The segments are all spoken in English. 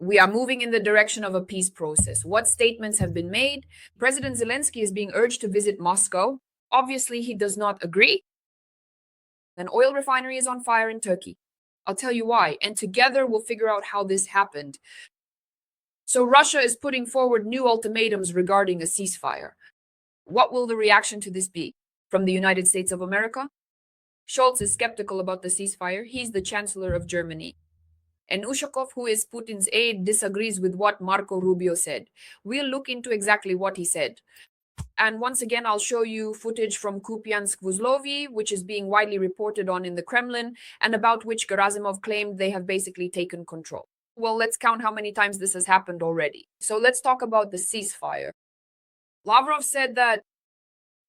We are moving in the direction of a peace process. What statements have been made? President Zelensky is being urged to visit Moscow. Obviously, he does not agree. An oil refinery is on fire in Turkey. I'll tell you why, and together we'll figure out how this happened. So Russia is putting forward new ultimatums regarding a ceasefire. What will the reaction to this be? From the United States of America? Scholz is skeptical about the ceasefire. He's the Chancellor of Germany. And Ushakov, who is Putin's aide, disagrees with what Marco Rubio said. We'll look into exactly what he said. And once again, I'll show you footage from Kupiansk-Vuzlovi, which is being widely reported on in the Kremlin, and about which Gerasimov claimed they have basically taken control. Well, let's count how many times this has happened already. So let's talk about the ceasefire. Lavrov said that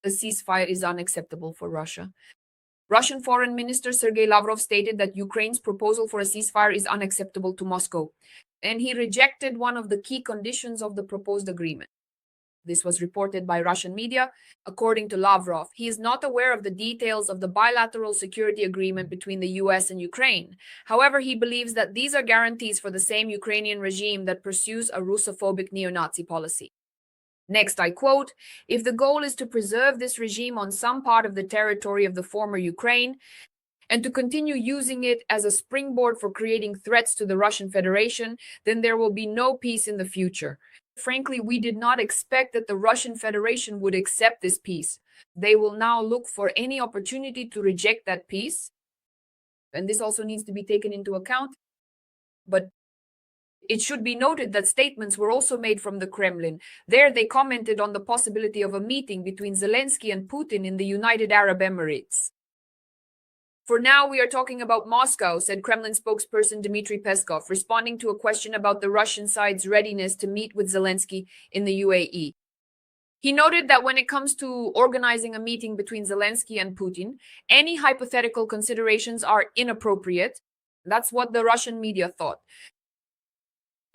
the ceasefire is unacceptable for Russia. Russian Foreign Minister Sergei Lavrov stated that Ukraine's proposal for a ceasefire is unacceptable to Moscow, and he rejected one of the key conditions of the proposed agreement. This was reported by Russian media. According to Lavrov, he is not aware of the details of the bilateral security agreement between the US and Ukraine. However, he believes that these are guarantees for the same Ukrainian regime that pursues a Russophobic neo-Nazi policy. Next, I quote, "If the goal is to preserve this regime on some part of the territory of the former Ukraine and to continue using it as a springboard for creating threats to the Russian Federation, then there will be no peace in the future. Frankly, we did not expect that the Russian Federation would accept this peace. They will now look for any opportunity to reject that peace." And this also needs to be taken into account. But it should be noted that statements were also made from the Kremlin. There they commented on the possibility of a meeting between Zelensky and Putin in the United Arab Emirates. "For now, we are talking about Moscow," said Kremlin spokesperson Dmitry Peskov, responding to a question about the Russian side's readiness to meet with Zelensky in the UAE. He noted that when it comes to organizing a meeting between Zelensky and Putin, any hypothetical considerations are inappropriate. That's what the Russian media thought.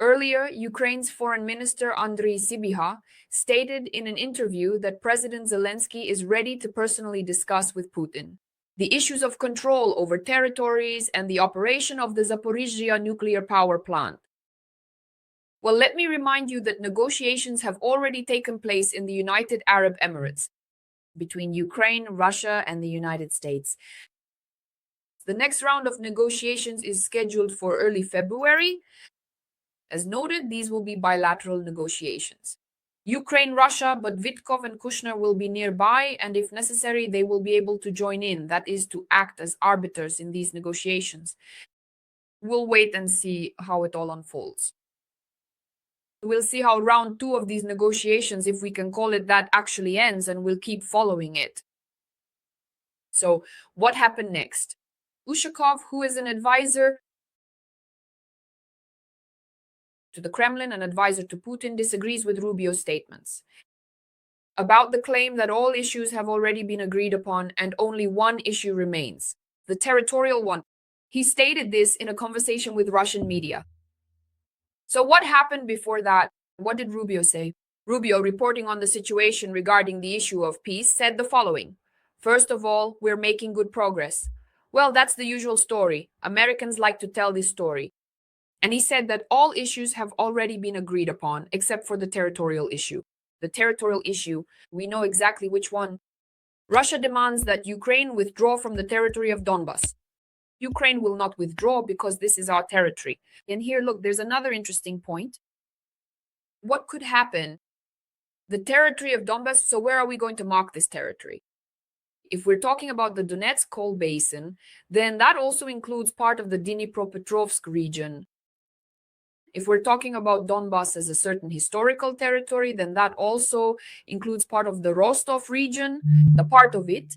Earlier, Ukraine's Foreign Minister Andrii Sybiha stated in an interview that President Zelensky is ready to personally discuss with Putin the issues of control over territories and the operation of the Zaporizhzhia Nuclear Power Plant. Well, let me remind you that negotiations have already taken place in the United Arab Emirates between Ukraine, Russia, and the United States. The next round of negotiations is scheduled for early February. As noted, these will be bilateral negotiations. Ukraine, Russia, but Vitkov and Kushner will be nearby, and if necessary, they will be able to join in, that is, to act as arbiters in these negotiations. We'll wait and see how it all unfolds. We'll see how round 2 of these negotiations, if we can call it that, actually ends, and we'll keep following it. So, what happened next? Ushakov, who is an advisor to the Kremlin, an advisor to Putin, disagrees with Rubio's statements about the claim that all issues have already been agreed upon and only one issue remains, the territorial one. He stated this in a conversation with Russian media. So what happened before that? What did Rubio say? Rubio, reporting on the situation regarding the issue of peace, said the following. "First of all, we're making good progress." Well, that's the usual story. Americans like to tell this story. And he said that all issues have already been agreed upon, except for the territorial issue. The territorial issue, we know exactly which one. Russia demands that Ukraine withdraw from the territory of Donbas. Ukraine will not withdraw because this is our territory. And here, look, there's another interesting point. What could happen? The territory of Donbas, so where are we going to mark this territory? If we're talking about the Donetsk coal basin, then that also includes part of the Dnipropetrovsk region. If we're talking about Donbas as a certain historical territory, then that also includes part of the Rostov region, the part of it.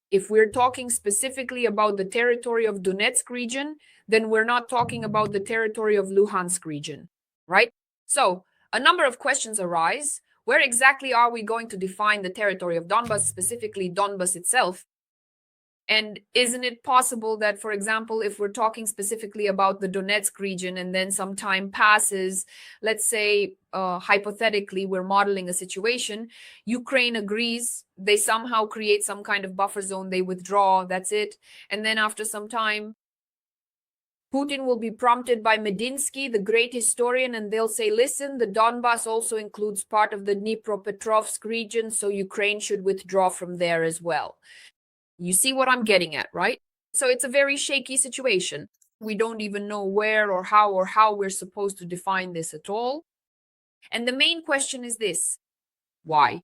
If we're talking specifically about the territory of Donetsk region, then we're not talking about the territory of Luhansk region, right? So a number of questions arise. Where exactly are we going to define the territory of Donbas, specifically Donbas itself? And isn't it possible that, for example, if we're talking specifically about the Donetsk region and then some time passes, let's say, hypothetically, we're modeling a situation, Ukraine agrees, they somehow create some kind of buffer zone, they withdraw, that's it. And then after some time, Putin will be prompted by Medinsky, the great historian, and they'll say, listen, the Donbas also includes part of the Dnipropetrovsk region, so Ukraine should withdraw from there as well. You see what I'm getting at, right? So it's a very shaky situation. We don't even know where or how we're supposed to define this at all. And the main question is this: why?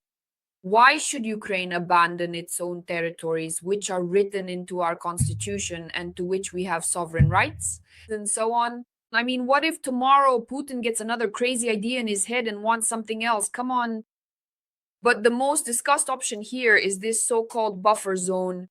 Why should Ukraine abandon its own territories, which are written into our constitution and to which we have sovereign rights, and so on? I mean, what if tomorrow Putin gets another crazy idea in his head and wants something else? Come on. But the most discussed option here is this so-called buffer zone.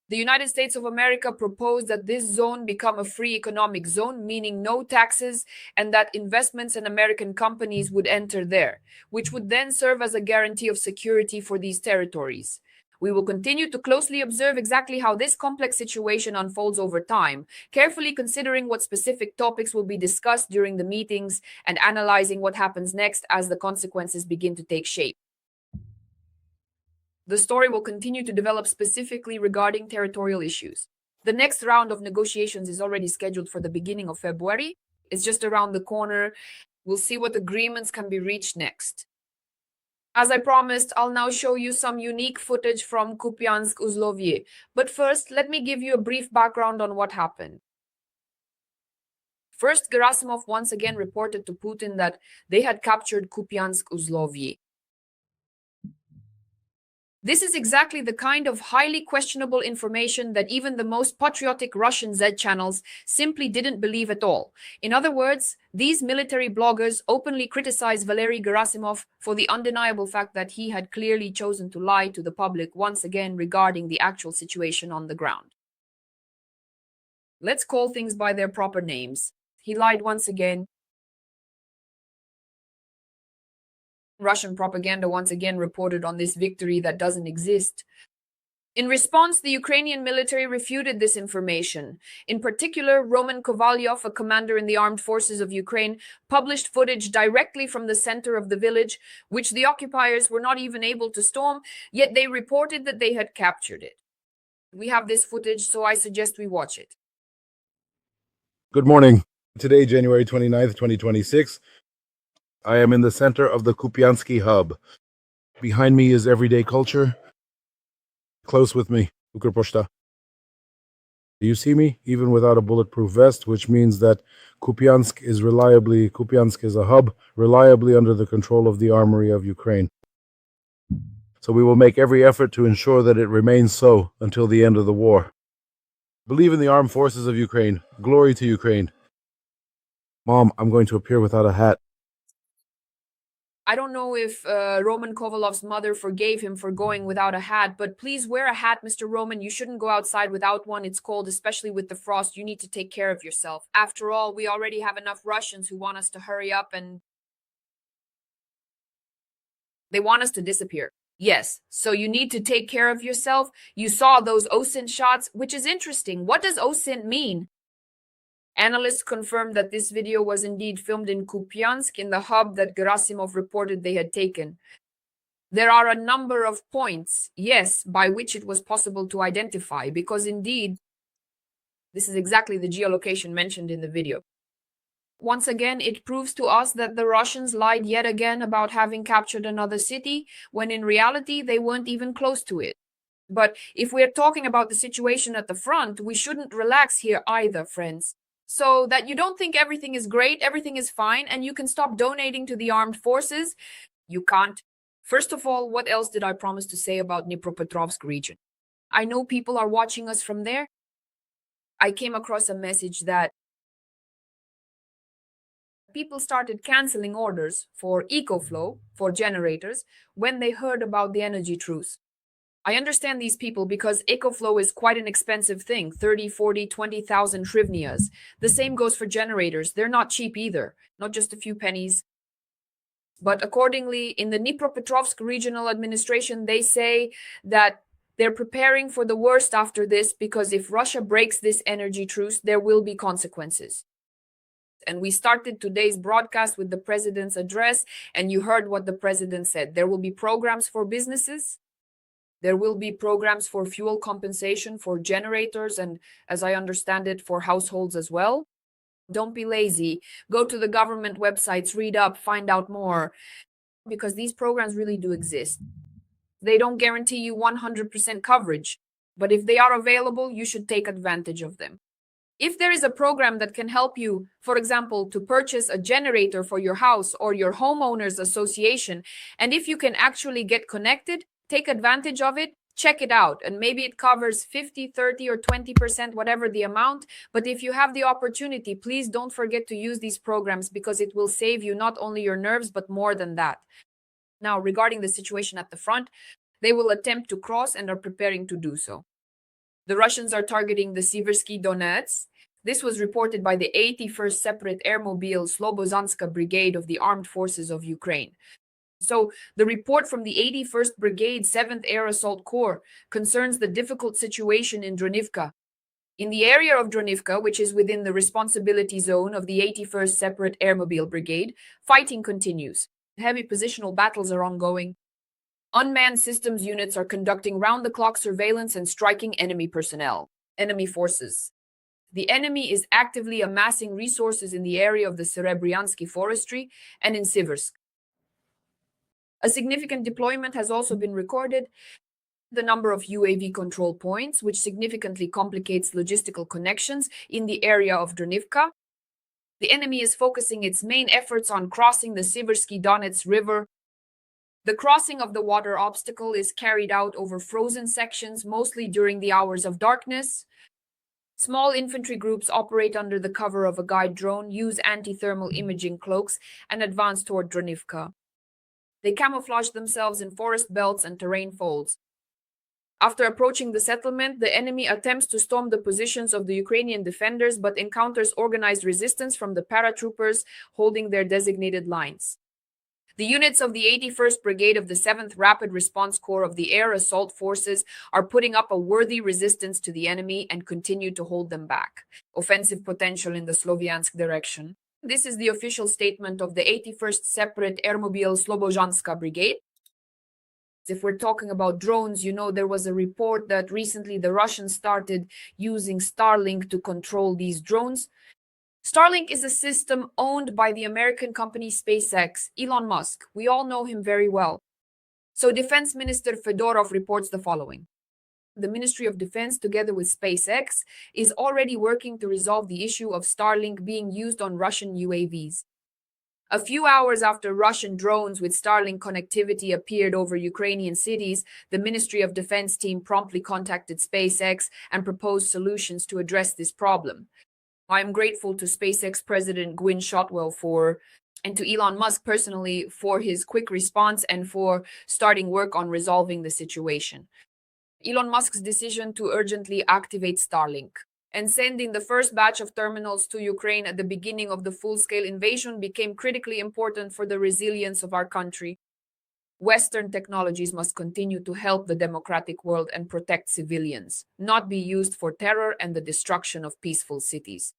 The United States of America proposed that this zone become a free economic zone, meaning no taxes, and that investments and American companies would enter there, which would then serve as a guarantee of security for these territories. We will continue to closely observe exactly how this complex situation unfolds over time, carefully considering what specific topics will be discussed during the meetings and analyzing what happens next as the consequences begin to take shape. The story will continue to develop specifically regarding territorial issues. The next round of negotiations is already scheduled for the beginning of February. It's just around the corner. We'll see what agreements can be reached next. As I promised, I'll now show you some unique footage from Kupiansk-Uzlovye. But first, let me give you a brief background on what happened. First, Gerasimov once again reported to Putin that they had captured Kupiansk-Uzlovye. This is exactly the kind of highly questionable information that even the most patriotic Russian Z channels simply didn't believe at all. In other words, these military bloggers openly criticized Valery Gerasimov for the undeniable fact that he had clearly chosen to lie to the public once again regarding the actual situation on the ground. Let's call things by their proper names. He lied once again. Russian propaganda once again reported on this victory that doesn't exist. In response, the Ukrainian military refuted this information. In particular, Roman Kovalyov, a commander in the armed forces of Ukraine, published footage directly from the center of the village, which the occupiers were not even able to storm, yet they reported that they had captured it. We have this footage, so I suggest we watch it. Good morning. Today, January 29th, 2026. I am in the center of the Kupiansky hub. Behind me is everyday culture. Close with me, Ukrposhta. Do you see me? Even without a bulletproof vest, which means that Kupiansk is a hub, reliably under the control of the armory of Ukraine. So we will make every effort to ensure that it remains so until the end of the war. Believe in the armed forces of Ukraine. Glory to Ukraine. Mom, I'm going to appear without a hat. I don't know if Roman Kovalov's mother forgave him for going without a hat, but please wear a hat, Mr. Roman. You shouldn't go outside without one. It's cold, especially with the frost. You need to take care of yourself. After all, we already have enough Russians who want us to hurry up and they want us to disappear. Yes, so you need to take care of yourself. You saw those OSINT shots, which is interesting. What does OSINT mean? Analysts confirmed that this video was indeed filmed in Kupiansk, in the hub that Gerasimov reported they had taken. There are a number of points, yes, by which it was possible to identify, because indeed, this is exactly the geolocation mentioned in the video. Once again, it proves to us that the Russians lied yet again about having captured another city, when in reality they weren't even close to it. But if we're talking about the situation at the front, we shouldn't relax here either, friends. So that you don't think everything is great, everything is fine, and you can stop donating to the armed forces. You can't. First of all, what else did I promise to say about Dnipropetrovsk region? I know people are watching us from there. I came across a message that people started canceling orders for EcoFlow, for generators, when they heard about the energy truce. I understand these people because EcoFlow is quite an expensive thing, 30, 40, 20,000 hryvnias. The same goes for generators. They're not cheap either, not just a few pennies. But accordingly, in the Dnipropetrovsk regional administration, they say that they're preparing for the worst after this because if Russia breaks this energy truce, there will be consequences. And we started today's broadcast with the president's address, and you heard what the president said. There will be programs for businesses. There will be programs for fuel compensation for generators and, as I understand it, for households as well. Don't be lazy. Go to the government websites, read up, find out more, because these programs really do exist. They don't guarantee you 100% coverage, but if they are available, you should take advantage of them. If there is a program that can help you, for example, to purchase a generator for your house or your homeowners association, and if you can actually get connected, take advantage of it, check it out, and maybe it covers 50, 30, or 20%, whatever the amount. But if you have the opportunity, please don't forget to use these programs because it will save you not only your nerves, but more than that. Now, regarding the situation at the front, they will attempt to cross and are preparing to do so. The Russians are targeting the Siversky Donets. This was reported by the 81st Separate Airmobile Slobozhanska Brigade of the Armed Forces of Ukraine. So, the report from the 81st Brigade 7th Air Assault Corps concerns the difficult situation in Dronivka. In the area of Dronivka, which is within the responsibility zone of the 81st Separate Airmobile Brigade, fighting continues. Heavy positional battles are ongoing. Unmanned systems units are conducting round-the-clock surveillance and striking enemy personnel, enemy forces. The enemy is actively amassing resources in the area of the Serebryansky forestry and in Siversk. A significant deployment has also been recorded. The number of UAV control points, which significantly complicates logistical connections in the area of Dronivka. The enemy is focusing its main efforts on crossing the Siversky Donets River. The crossing of the water obstacle is carried out over frozen sections, mostly during the hours of darkness. Small infantry groups operate under the cover of a guide drone, use anti-thermal imaging cloaks, and advance toward Dronivka. They camouflage themselves in forest belts and terrain folds. After approaching the settlement, the enemy attempts to storm the positions of the Ukrainian defenders but encounters organized resistance from the paratroopers holding their designated lines. The units of the 81st Brigade of the 7th Rapid Response Corps of the Air Assault Forces are putting up a worthy resistance to the enemy and continue to hold them back. Offensive potential in the Sloviansk direction. This is the official statement of the 81st Separate Airmobile Slobozhanska Brigade. If we're talking about drones, there was a report that recently the Russians started using Starlink to control these drones. Starlink is a system owned by the American company SpaceX, Elon Musk. We all know him very well. So Defense Minister Fedorov reports the following. The Ministry of Defense, together with SpaceX, is already working to resolve the issue of Starlink being used on Russian UAVs. A few hours after Russian drones with Starlink connectivity appeared over Ukrainian cities, the Ministry of Defense team promptly contacted SpaceX and proposed solutions to address this problem. I am grateful to SpaceX President Gwynne Shotwell and to Elon Musk personally for his quick response and for starting work on resolving the situation. Elon Musk's decision to urgently activate Starlink and sending the first batch of terminals to Ukraine at the beginning of the full-scale invasion became critically important for the resilience of our country. Western technologies must continue to help the democratic world and protect civilians, not be used for terror and the destruction of peaceful cities.